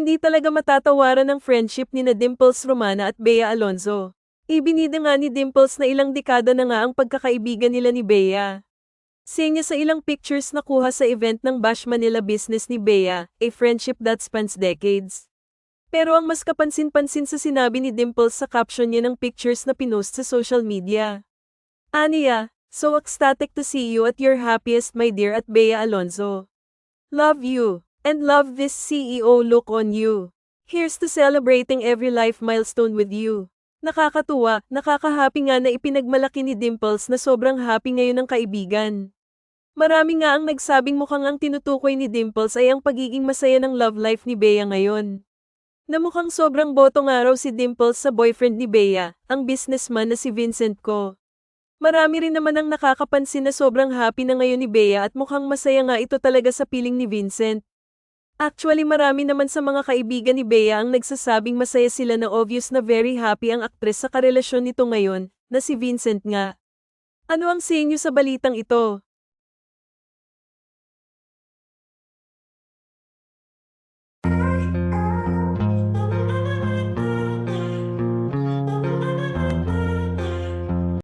Hindi talaga matatawaran ang friendship ni na Dimples Romana at Bea Alonzo. Ibinida nga ni Dimples na ilang dekada na nga ang pagkakaibigan nila ni Bea. Senya sa ilang pictures na kuha sa event ng Bash Manila Business ni Bea, a friendship that spans decades. Pero ang mas kapansin-pansin sa sinabi ni Dimples sa caption niya ng pictures na pinost sa social media. Aniya, so ecstatic to see you at your happiest my dear at Bea Alonzo. Love you, and love this CEO look on you. Here's to celebrating every life milestone with you. Nakakatuwa, nakakahappy nga na ipinagmalaki ni Dimples na sobrang happy ngayon ng kaibigan. Marami nga ang nagsabing mukhang ang tinutukoy ni Dimples ay ang pagiging masaya ng love life ni Bea ngayon. Na mukhang sobrang boto nga raw si Dimples sa boyfriend ni Bea, ang businessman na si Vincent Ko. Marami rin naman ang nakakapansin na sobrang happy na ngayon ni Bea at mukhang masaya nga ito talaga sa piling ni Vincent. Actually marami naman sa mga kaibigan ni Bea ang nagsasabing masaya sila na obvious na very happy ang aktres sa karelasyon nito ngayon, na si Vincent nga. Ano ang sa inyo sa balitang ito?